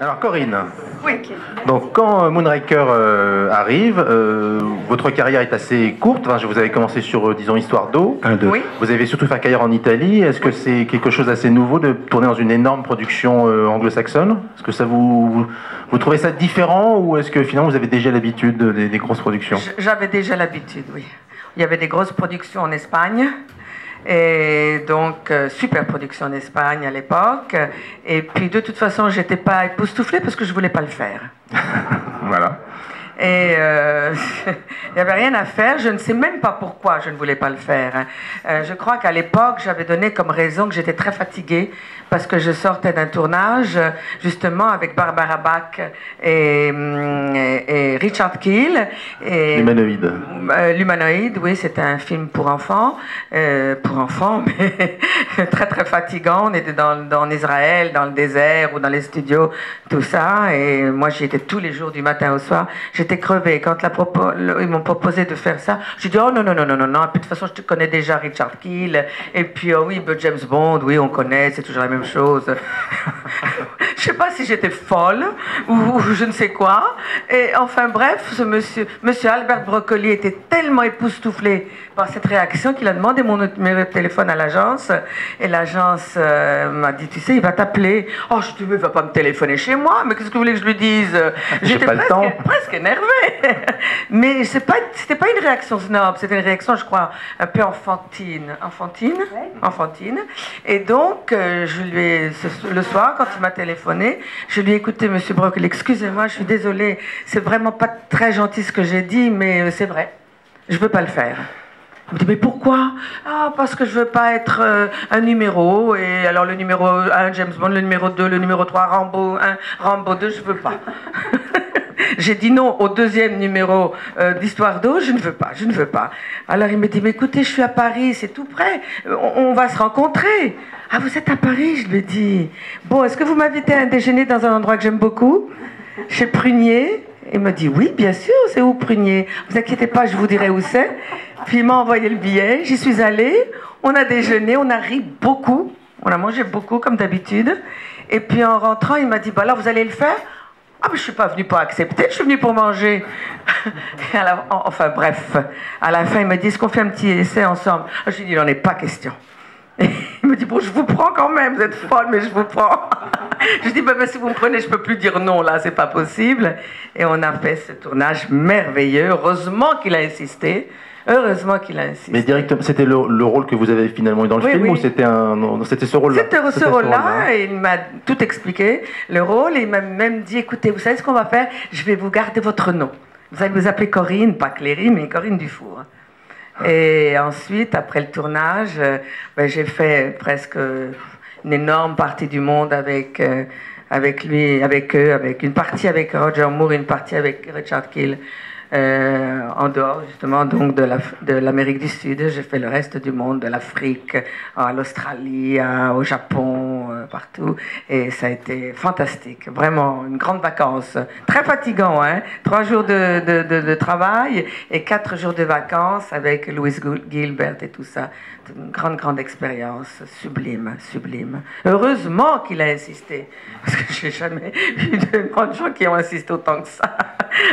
Alors Corinne, Oui. donc quand Moonraker arrive, votre carrière est assez courte. Enfin, vous avez commencé sur, disons, Histoire d'eau. Oui. Vous avez surtout fait carrière en Italie. Est-ce que c'est quelque chose d'assez nouveau de tourner dans une énorme production anglo-saxonne? Est-ce que ça vous trouvez ça différent ou est-ce que finalement vous avez déjà l'habitude des grosses productions? J'avais déjà l'habitude, oui. Il y avait des grosses productions en Espagne. Et donc, super production en Espagne à l'époque. Et puis, de toute façon, j'étais pas époustouflée parce que je voulais pas le faire. Voilà. Et il n'y avait rien à faire. Je ne sais même pas pourquoi je ne voulais pas le faire. Je crois qu'à l'époque, j'avais donné comme raison que j'étais très fatiguée parce que je sortais d'un tournage justement avec Barbara Bach et Richard Keel. L'Humanoïde. L'Humanoïde, oui, c'était un film pour enfants, mais très très fatigant. On était en Israël, dans le désert ou dans les studios, tout ça. Et moi, j'y étais tous les jours du matin au soir. J'étais crevée. Quand ils m'ont proposé de faire ça, j'ai dit, oh non, non, non, non, non, non. Et puis de toute façon, je te connais déjà Richard Keel. Et puis, oh oui, James Bond, oui, on connaît, c'est toujours la même chose. Je sais pas si j'étais folle ou je ne sais quoi. Et enfin, bref, ce monsieur Albert Broccoli était tellement époustouflé par cette réaction qu'il a demandé mon numéro de téléphone à l'agence. Et l'agence m'a dit, tu sais, il va t'appeler. Oh, je dis, mais il va pas me téléphoner chez moi. Mais qu'est-ce que vous voulez que je lui dise? J'étais presque énervée. Mais c'était pas une réaction snob, c'était une réaction, je crois, un peu enfantine. Enfantine. Et donc, le soir, quand il m'a téléphoné, je lui ai écouté, monsieur Broccoli, excusez-moi, je suis désolée, c'est vraiment pas très gentil ce que j'ai dit, mais c'est vrai, je veux pas le faire. Il me dit, mais pourquoi? Ah, parce que je veux pas être un numéro, et alors le numéro 1, James Bond, le numéro 2, le numéro 3, Rambo 1, Rambo 2, je veux pas. J'ai dit non au deuxième numéro d'Histoire d'eau, je ne veux pas. Alors il me dit, mais écoutez, je suis à Paris, c'est tout près, on va se rencontrer. Ah, vous êtes à Paris? Je lui ai dit, bon, est-ce que vous m'invitez à un déjeuner dans un endroit que j'aime beaucoup, chez Prunier? Il me dit, oui, bien sûr, c'est où Prunier? Vous inquiétez pas, je vous dirai où c'est. Puis il m'a envoyé le billet, j'y suis allée, on a déjeuné, on a ri beaucoup, on a mangé beaucoup comme d'habitude. Et puis en rentrant, il m'a dit, bah là, vous allez le faire? Ah, mais je suis pas venue pour accepter, je suis venue pour manger. Enfin bref, à la fin, il m'a dit, est-ce qu'on fait un petit essai ensemble? Je lui ai dit, il n'en est pas question. Et il me dit, bon, je vous prends quand même, vous êtes folle, mais je vous prends. Je dis, bah, si vous me prenez, je peux plus dire non, là, c'est pas possible. Et on a fait ce tournage merveilleux. Heureusement qu'il a insisté. Mais directement, c'était le rôle que vous avez finalement eu dans le film, ou c'était ce rôle-là? C'était ce rôle-là, et il m'a tout expliqué, le rôle, et il m'a même dit, écoutez, vous savez ce qu'on va faire? Je vais vous garder votre nom. Vous allez vous appeler Corinne, pas Cléry, mais Corinne Dufour. Et ensuite, après le tournage, j'ai fait presque une énorme partie du monde avec lui, avec eux, avec une partie avec Roger Moore, une partie avec Richard Keel. En dehors justement donc de l'Amérique du Sud, j'ai fait le reste du monde, de l'Afrique, à l'Australie, au Japon, partout, et ça a été fantastique, vraiment une grande vacance, très fatigant, hein, 3 jours de travail et 4 jours de vacances avec Louis Gilbert et tout ça, une grande expérience, sublime. Heureusement qu'il a insisté, parce que j'ai jamais eu de gens qui ont insisté autant que ça.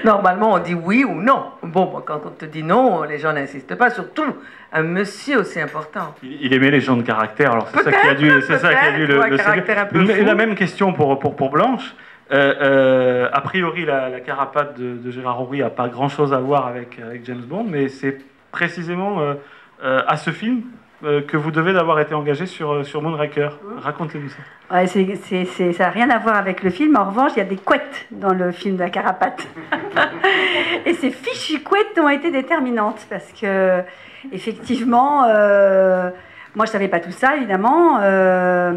Normalement, on dit oui ou non. Bon, quand on te dit non, les gens n'insistent pas. Surtout un monsieur aussi important. Il aimait les gens de caractère, alors c'est ça qui a dû le caractère un peu fou. La même question pour Blanche. A priori, la carapate de Gérard Houry n'a pas grand-chose à voir avec James Bond, mais c'est précisément à ce film que vous devez d'avoir été engagé sur Moonraker. Racontez-nous ça. Ouais, ça n'a rien à voir avec le film. En revanche, il y a des couettes dans le film de la carapate. Et ces fichues couettes ont été déterminantes parce que, effectivement, moi je ne savais pas tout ça, évidemment. À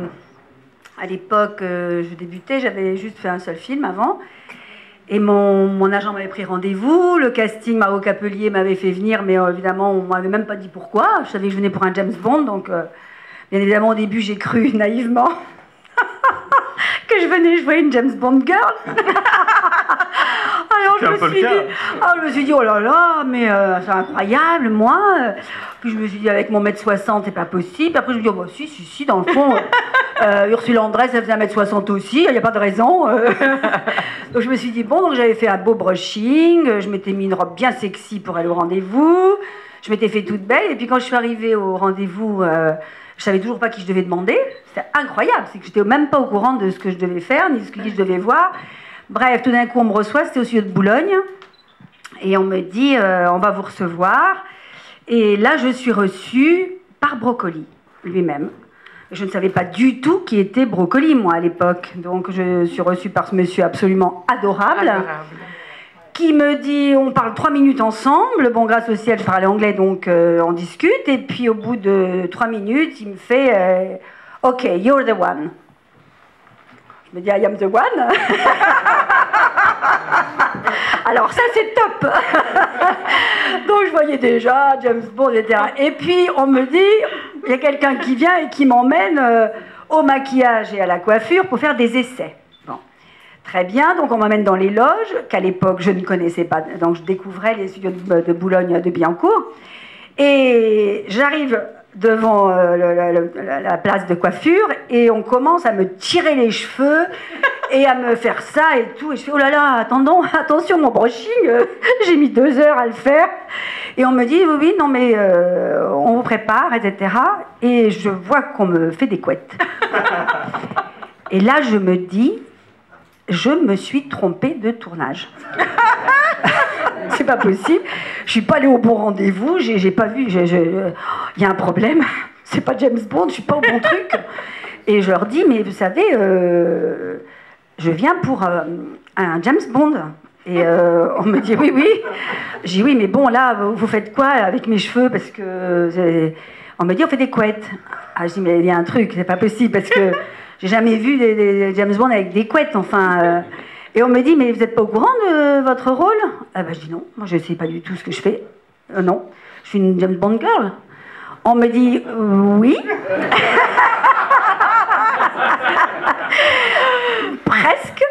l'époque, je débutais, j'avais juste fait un seul film avant. Et mon agent m'avait pris rendez-vous, le casting, Margot Capelier m'avait fait venir, mais évidemment, on ne m'avait même pas dit pourquoi. Je savais que je venais pour un James Bond, donc bien évidemment, au début, j'ai cru naïvement que je venais jouer une James Bond girl. Alors je me suis dit, oh là là, mais c'est incroyable, moi. Puis je me suis dit, avec mon 1m60, c'est pas possible. Après, je me suis dit, oh, bah, si, dans le fond, Ursula Andress, elle faisait 1m60 aussi, il n'y a pas de raison. Donc je me suis dit, bon, donc j'avais fait un beau brushing, je m'étais mis une robe bien sexy pour aller au rendez-vous, je m'étais fait toute belle, et puis quand je suis arrivée au rendez-vous, je savais toujours pas qui je devais demander. C'était incroyable, c'est que j'étais même pas au courant de ce que je devais faire, ni de ce que je devais voir. Bref, tout d'un coup, on me reçoit, c'était au studio de Boulogne, et on me dit, on va vous recevoir. Et là, je suis reçue par Brocoli, lui-même. Je ne savais pas du tout qui était Brocoli, moi, à l'époque. Donc, je suis reçue par ce monsieur absolument adorable. Qui me dit, on parle 3 minutes ensemble. Bon, grâce au ciel, je parlais anglais, donc on discute. Et puis, au bout de 3 minutes, il me fait OK, you're the one. Je me dis, I am the one. Alors ça, c'est top. Donc je voyais déjà James Bond, etc. Et puis on me dit, il y a quelqu'un qui vient et qui m'emmène au maquillage et à la coiffure pour faire des essais. Bon. Très bien, donc on m'emmène dans les loges, qu'à l'époque je ne connaissais pas, donc je découvrais les studios de Boulogne de Billancourt. Et j'arrive devant la place de coiffure et on commence à me tirer les cheveux et à me faire ça et tout, et je fais oh là là, attention mon brushing, j'ai mis 2 heures à le faire, et on me dit oui non mais on vous prépare, etc. Et je vois qu'on me fait des couettes. Et là je me dis, je me suis trompée de tournage. C'est pas possible. Je suis pas allée au bon rendez-vous. J'ai pas vu. Il y a un problème. C'est pas James Bond. Je suis pas au bon truc. Et je leur dis, mais vous savez, je viens pour un James Bond. Et on me dit oui. J'ai dit oui, mais bon là, vous faites quoi avec mes cheveux? Parce que on me dit on fait des couettes. Ah, je dis mais il y a un truc. C'est pas possible parce que j'ai jamais vu des James Bond avec des couettes. Enfin. Et on me dit, mais vous n'êtes pas au courant de votre rôle? Ah ben je dis non, moi je ne sais pas du tout ce que je fais. Non, je suis une James Bond girl. On me dit, oui. Presque.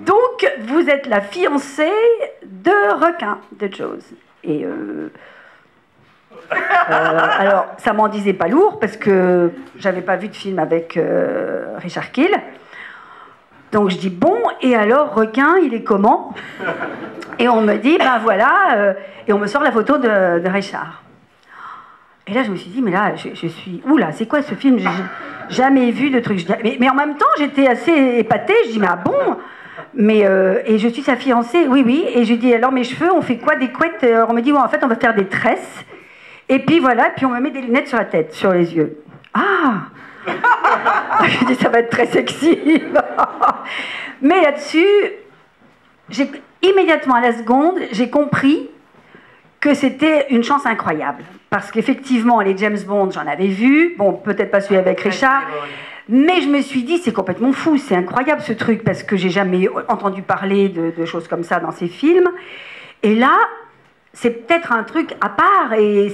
Donc, vous êtes la fiancée de requin, de Jaws. Et alors, ça m'en disait pas lourd, parce que j'avais pas vu de film avec Richard Kiel. Donc je dis bon, et alors requin, il est comment? Et on me dit ben voilà, et on me sort la photo de Richard. Et là je me suis dit mais là je suis oula, c'est quoi ce film? J'ai jamais vu de truc. Mais en même temps j'étais assez épatée. Je dis mais ah bon? Mais et je suis sa fiancée, oui. Et je dis alors mes cheveux, on fait quoi, des couettes? Alors, on me dit bon, en fait on va faire des tresses. Et puis voilà, puis on me met des lunettes sur la tête, sur les yeux. Ah. Je dis ça va être très sexy. Mais là-dessus, immédiatement à la seconde, j'ai compris que c'était une chance incroyable. Parce qu'effectivement, les James Bond, j'en avais vu. Bon, peut-être pas celui avec Richard. Mais je me suis dit, c'est complètement fou, c'est incroyable ce truc, parce que j'ai jamais entendu parler de choses comme ça dans ces films. Et là, c'est peut-être un truc à part, et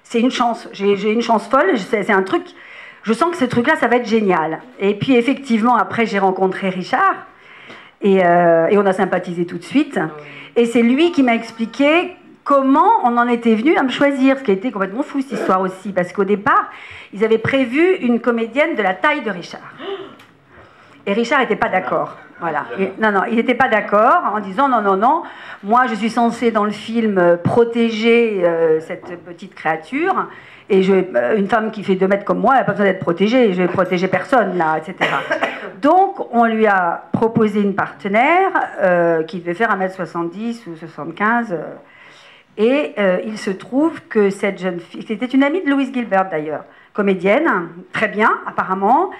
c'est une chance. J'ai une chance folle, c'est un truc... Je sens que ce truc-là, ça va être génial. Et puis, effectivement, après, j'ai rencontré Richard. Et on a sympathisé tout de suite. Et c'est lui qui m'a expliqué comment on en était venu à me choisir. Ce qui a été complètement fou, cette histoire aussi. Parce qu'au départ, ils avaient prévu une comédienne de la taille de Richard. Et Richard n'était pas d'accord. Voilà. Non, il n'était pas d'accord en disant non. Moi, je suis censée, dans le film, protéger cette petite créature. Et une femme qui fait 2 mètres comme moi, elle n'a pas besoin d'être protégée. Je vais protéger personne, là, etc. Donc, on lui a proposé une partenaire qui devait faire 1m70 ou 75. Et il se trouve que cette jeune fille, c'était une amie de Louise Gilbert d'ailleurs, comédienne, très bien, apparemment.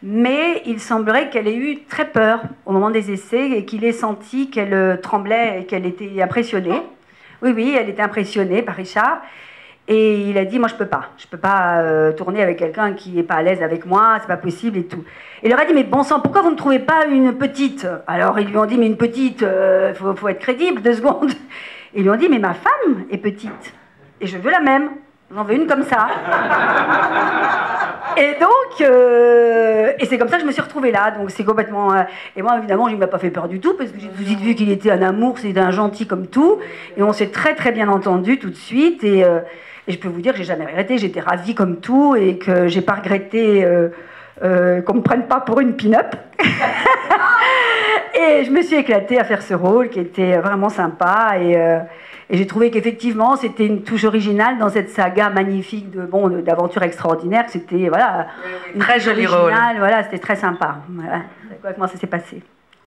Mais il semblerait qu'elle ait eu très peur au moment des essais et qu'il ait senti qu'elle tremblait et qu'elle était impressionnée. Oui, elle était impressionnée par Richard. Et il a dit, moi je peux pas tourner avec quelqu'un qui n'est pas à l'aise avec moi, c'est pas possible et tout. Et il leur a dit, mais bon sang, pourquoi vous ne trouvez pas une petite? Alors ils lui ont dit, mais une petite, faut être crédible, 2 secondes. Et ils lui ont dit, mais ma femme est petite, et je veux la même, j'en veux une comme ça. Et donc, et c'est comme ça que je me suis retrouvée là, donc c'est complètement... et moi, évidemment, je ne m'a pas fait peur du tout, parce que j'ai tout de suite vu qu'il était un amour, c'était un gentil comme tout, et on s'est très très bien entendu tout de suite, et Et je peux vous dire que j'ai jamais regretté, j'étais ravie comme tout et que j'ai pas regretté qu'on me prenne pas pour une pin-up. Et je me suis éclatée à faire ce rôle qui était vraiment sympa et j'ai trouvé qu'effectivement c'était une touche originale dans cette saga magnifique d'aventures extraordinaires. C'était voilà, très joli rôle. Voilà, c'était très sympa. Voilà, comment ça s'est passé.